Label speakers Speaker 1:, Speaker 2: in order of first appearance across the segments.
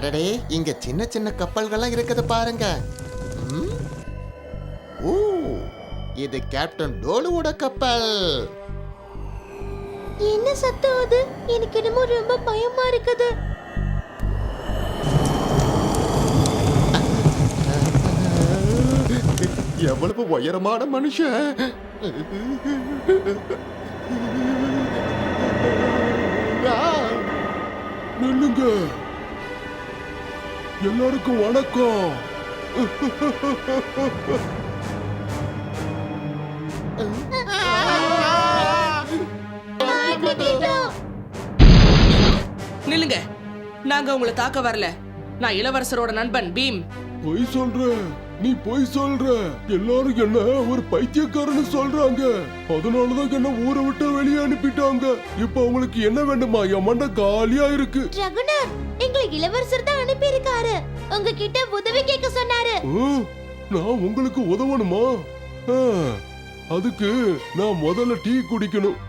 Speaker 1: அடடே, இங்க சின்ன சின்ன கப்பல்கள்லாம் இருக்குது பாருங்க. ம்? ஓ, இது கேப்டன் டோலுவோட கப்பல்.
Speaker 2: என்ன சத்தம் அது? எனக்கு என்னமோ ரொம்ப பயமா இருக்குது.
Speaker 1: எவ்வளவு உயரமான மனுஷன்.
Speaker 3: நில்லுங்க, எல்லாருக்கும் வணக்கம்.
Speaker 4: நில்லுங்க, நாங்க உங்களை தாக்க வரல. நான் இளவரசரோட நண்பன் பீம்.
Speaker 3: பொய் சொல்ற, நீ பொய் சொல்ற. எல்லாரும் என்ன ஒரு பைத்தியக்காரன்னு சொல்றாங்க. அதனாலதான் என்ன ஊரை விட்டு வெளியே அனுப்பிட்டாங்க. இப்ப உங்களுக்கு என்ன வேண்டுமா? என் மண்டை காலியா இருக்கு.
Speaker 2: ரகுனர், எங்களை இளவரசர் தான் அனுப்பி இருக்காரு. உங்ககிட்ட உதவி கேட்க சொன்னாரு.
Speaker 3: நான் உங்களுக்கு உதவணுமா? அதுக்கு நான் முதல்ல டீ குடிக்கணும்.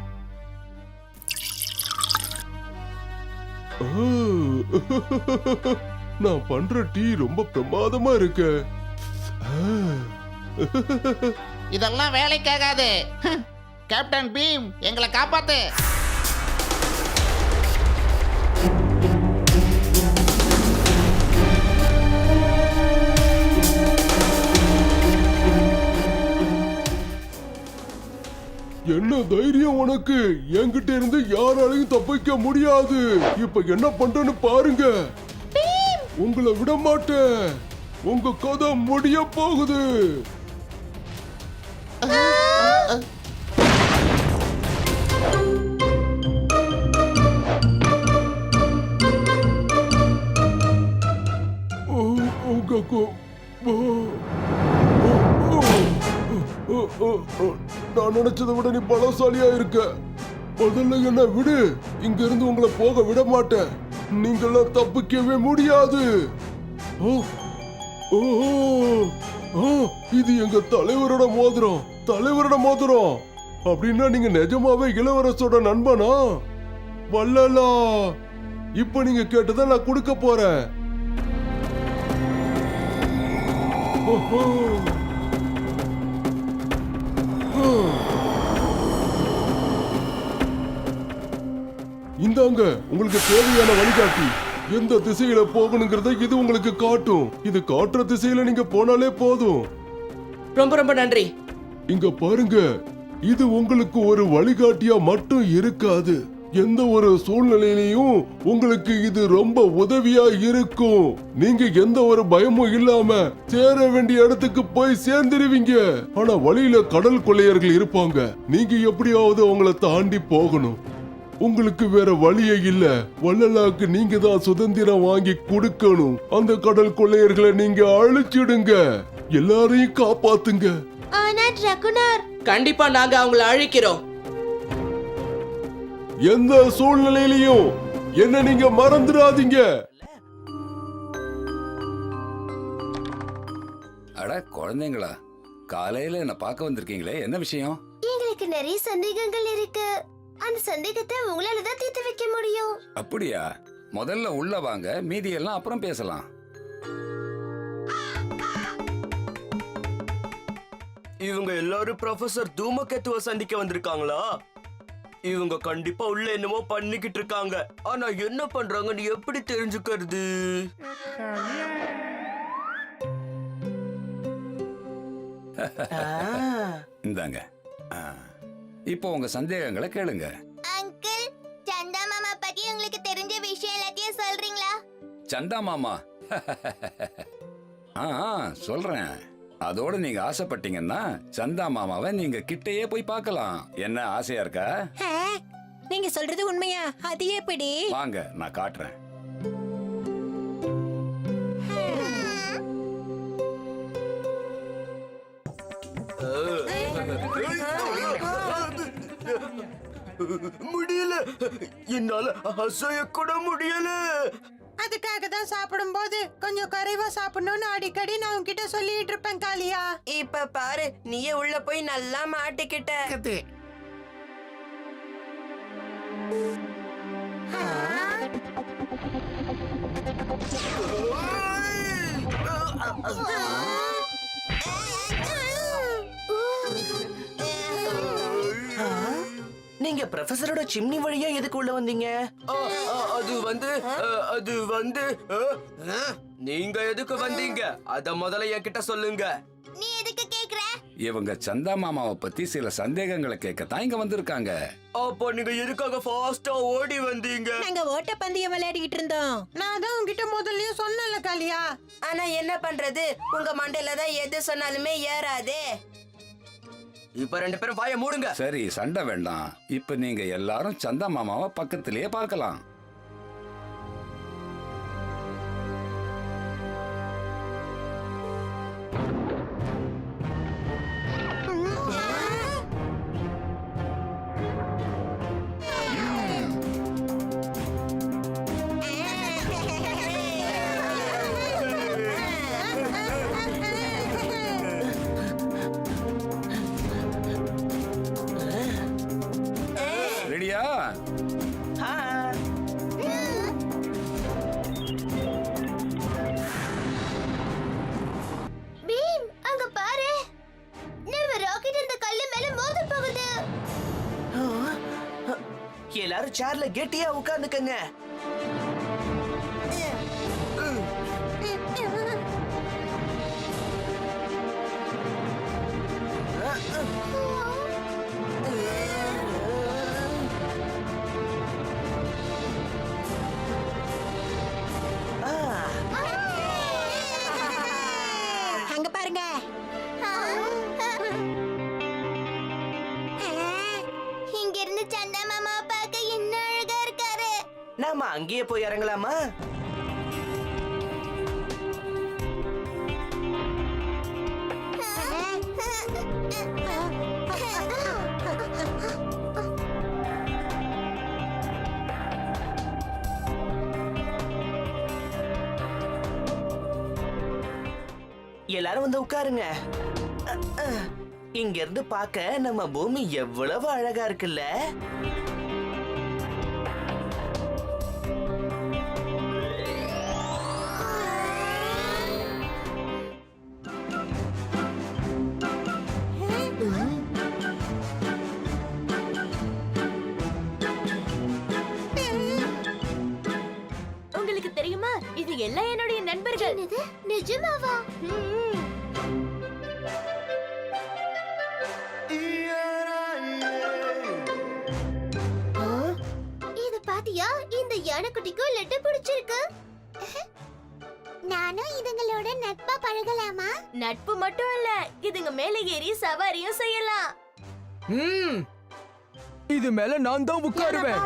Speaker 3: நான் பண்ற டீ ரொம்ப பிரமாதமா இருக்கு.
Speaker 5: இதெல்லாம் வேலைக்காகாது. கேப்டன் பீம், எங்களை காப்பாத்து.
Speaker 3: என்ன தைரியம் உனக்கு? என்கிட்ட இருந்து யாராலையும் தப்பிக்க முடியாது. இப்ப என்ன பண்றேன்னு பாருங்க. உங்களை விட மாட்டேன். உங்க கதை முடிய போகுது. நான் நினைச்சதை விட நீ பலசாலியா இருக்க. முதல்ல என்ன விடு. இங்க இருந்து உங்களை போக விட மாட்டேன். நீங்களாம் தப்பிக்கவே முடியாது. இது எங்க தலைவரோட மோதிரம். தலைவரோட மோதிரம் அப்படின்னா நீங்க நிஜமாவே இளவரசோட நண்பனா? வல்லலா, இப்ப நீங்க கேட்டதை நான் கொடுக்க போறேன். இந்தாங்க உங்களுக்கு தேவையான வழிகாட்டி. எந்த திசையில போகணுங்கிறத இது உங்களுக்கு காட்டும். இது காட்டுற திசையில நீங்க போனாலே போதும்.
Speaker 4: ரொம்ப ரொம்ப நன்றி.
Speaker 3: இங்க பாருங்க, இது உங்களுக்கு ஒரு வழிகாட்டியா மட்டும் இருக்காது. எந்த ஒரு சூழ்நிலையிலையும் உங்களுக்கு இது ரொம்ப உதவியா இருக்கும். நீங்க எந்த ஒரு பயமும் இல்லாம சேர வேண்டிய இடத்துக்கு போய் சேர்ந்துருவீங்க. ஆனா வழியில கடல் கொள்ளையர்கள் இருப்பாங்க. நீங்க எப்படியாவது அவங்கள தாண்டி போகணும். உங்களுக்கு வேற வழியே இல்ல. வள்ளலாக்கு நீங்க தான் சுதந்திரம் வாங்கி கொடுக்கணும். அந்த கடல் கொள்ளையர்களை நீங்க அழிச்சிடுங்க. எல்லாரையும் காப்பாத்துங்க.
Speaker 2: ஆனா ரகுனர்,
Speaker 4: கண்டிப்பா நாங்க அவங்களை அழிக்கிறோம்.
Speaker 3: எந்த சூழ்நிலையிலையும் என்ன நீங்க மறந்துடாதீங்க.
Speaker 6: அட குழந்தைங்களா, காலையில என்ன பார்க்க வந்திருக்கீங்களே, என்ன விஷயம்?
Speaker 2: எங்களுக்கு நிறைய சந்தேகங்கள் இருக்கு. அந்த சந்தேகத்தை உங்களால தான் தீர்த்து வைக்க முடியும்.
Speaker 6: அப்படியா? முதல்ல உள்ள வாங்க, மீதி எல்லாம் அப்புறம் பேசலாம்.
Speaker 7: இவங்க எல்லாரும் ப்ரொஃபசர் தூமகேத்துவ சந்திக்க வந்திருக்காங்களா? இவங்க கண்டிப்பா உள்ள என்னமோ பண்ணிக்கிட்டு இருக்காங்க. ஆனா என்ன பண்றாங்கன்னு எப்படி தெரிஞ்சுக்கிறது?
Speaker 6: இந்தாங்க, இப்போ உங்க சந்தேகங்களை கேளுங்க.
Speaker 2: அங்கிள், சந்தா மாமா பத்தி உங்களுக்கு தெரிஞ்ச விஷயம் எல்லாத்தையும் சொல்றீங்களா?
Speaker 6: சந்தா மாமா? சொல்றேன். அதோட நீங்க ஆசைப்பட்டீங்கன்னா சந்தா மாமாவை நீங்க கிட்டையே போய் பார்க்கலாம். என்ன ஆசையா இருக்கா?
Speaker 2: நீங்க சொல்றது உண்மையா? அது எப்படி?
Speaker 6: வாங்க, நான் காட்டுறேன்.
Speaker 7: முடியல, என்னால அசைய கூட முடியல.
Speaker 8: அதுக்காக தான் சாப்பிடும் போது கொஞ்சம் குறைவா சாப்பிடணும்னு அடிக்கடி நான் உன்கிட்ட சொல்லிட்டு இருப்பேன் காளியா.
Speaker 9: இப்ப பாரு, நீயே உள்ள போய் நல்லா மாட்டிக்கிட்ட.
Speaker 10: நீங்க ப்ரொஃபசரோட சிம்னி வழியா எதுக்கு உள்ள வந்தீங்க?
Speaker 7: அது வந்து நீங்க எதுக்கு வந்தீங்க அத முதல்ல என்கிட்ட சொல்லுங்க.
Speaker 2: நீ எதுக்கு கேக்குற?
Speaker 6: இவங்க சந்தா மாமாவை பத்தி சில சந்தேகங்களை கேட்கத்தான் இங்க வந்திருக்காங்க.
Speaker 7: அப்போ நீங்க எதுக்காக ஃபாஸ்டா ஓடி வந்தீங்க?
Speaker 8: நாங்க ஓட்ட பந்தயம் விளையாடிக்கிட்டு இருந்தோம். நான் தான் உங்ககிட்ட முதல்லயே சொன்னல காளியா.
Speaker 9: ஆனா என்ன பண்றது, உங்க மண்டையில தான் எது சொன்னாலுமே ஏறாதே.
Speaker 7: இப்ப ரெண்டு பேரும் வாய மூடுங்க.
Speaker 6: சரி, சண்டை வேண்டாம். இப்ப நீங்க எல்லாரும் சந்தா மாமாவை பக்கத்திலேயே பார்க்கலாம். ரெடியா?
Speaker 2: பீம், அங்க பாரு. நம்ம ராக்கெட் இந்த கல்லு மேல மோத போகுது.
Speaker 10: எல்லாரும் சேர்ல கெட்டியா உட்கார்ந்துக்கங்க.
Speaker 8: அங்க பாருங்க.
Speaker 2: இங்க இருந்து சந்தா மாமா பார்க்க என்ன அழகா இருக்காரு.
Speaker 10: நாம அங்கேயே போய் இறங்கலாமா? எல்லாரும் வந்து உட்காருங்க. இங்க இருந்து பார்க்க நம்ம பூமி எவ்வளவு அழகா இருக்குல்ல?
Speaker 2: உங்களுக்கு தெரியுமா, இது எல்லாம் என்னுடைய நண்பர்கள். நிஜமாவா? இது பாத்தியா, இந்த யானைக்குட்டிக்கும் லெட்டு பிடிச்சிருக்கு. நானும் இதுங்களோட நட்பா பழகலாமா? நட்பு மட்டும் இல்ல, இதுங்க மேல ஏறி சவாரியும் செய்யலாம்.
Speaker 7: இது மேல நான் தான் உட்காருவேன்.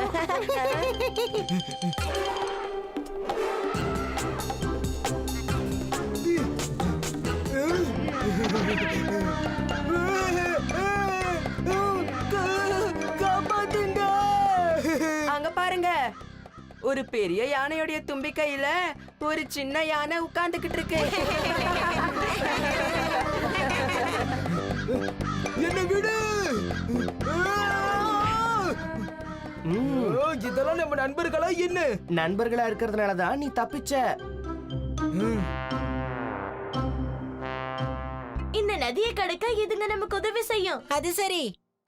Speaker 9: அங்க பாருங்க, ஒரு பெரிய யானையோட தும்பிக்கையில ஒரு சின்ன யானை உட்கார்ந்துகிட்டு இருக்கு.
Speaker 7: என்ன விடு. இதெல்லாம் நம்ம நண்பர்களா என்ன?
Speaker 10: நண்பர்களா இருக்கிறதுனாலதான் நீ தப்பிச்ச.
Speaker 2: இந்த நதியை கடக்க இதுங்க நமக்கு உதவி செய்யும்.
Speaker 8: அது சரி,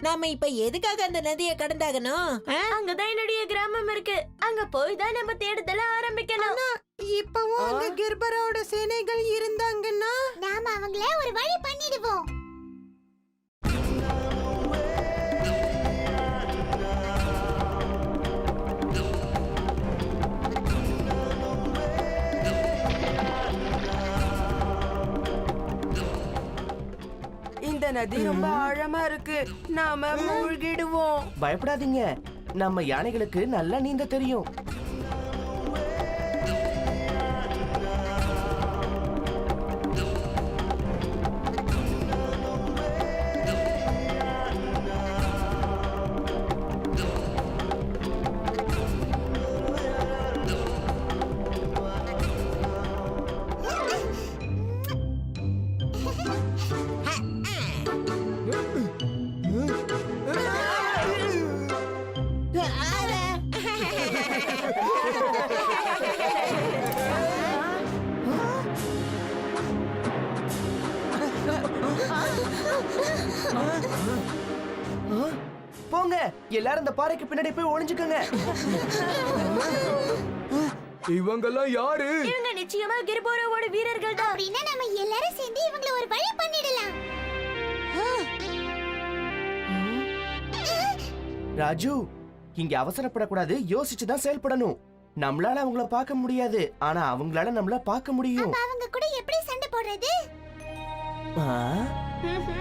Speaker 8: நாம இப்ப எதுக்காக அந்த நதியை கடந்தாகணும்?
Speaker 2: அங்கதான் என்னுடைய கிராமம் இருக்கு. அங்க போய் தான் நம்ம தேடுதல ஆரம்பிக்கணும்.
Speaker 8: இப்பவும் அங்க கிர்பரோட சேனைகள் இருந்தாங்கன்னா
Speaker 2: நாம அவங்கள ஒரு வழி பண்ணிடுவோம்.
Speaker 9: இந்த நதி ரொம்ப ஆழமா இருக்கு, நாம மூழ்கிடுவோம்.
Speaker 10: பயப்படாதீங்க, நம்ம யானைகளுக்கு நல்லா நீந்த தெரியும். போங்க, எல்லாரும் இந்த பாறைக்கு பின்னாடி போய் ஒளிஞ்சுக்கோங்க.
Speaker 7: இவங்கெல்லாம் யாரு?
Speaker 2: இவங்க நிச்சயமா கிரிபோரோவோட வீரர்கள் தான். அப்படின்னா நம்ம எல்லாரும் சேர்ந்து இவங்கள ஒரு வழி பண்ணிடலாம்.
Speaker 10: ராஜு, இங்க அவசரப்படக்கூடாது, யோசிச்சுதான் செயல்படணும். நம்மளால அவங்கள பார்க்க முடியாது, ஆனா அவங்களால நம்மள பார்க்க முடியும்.
Speaker 2: அவங்க கூட எப்படி சண்டை போடுறது?
Speaker 10: ஆ? Hey!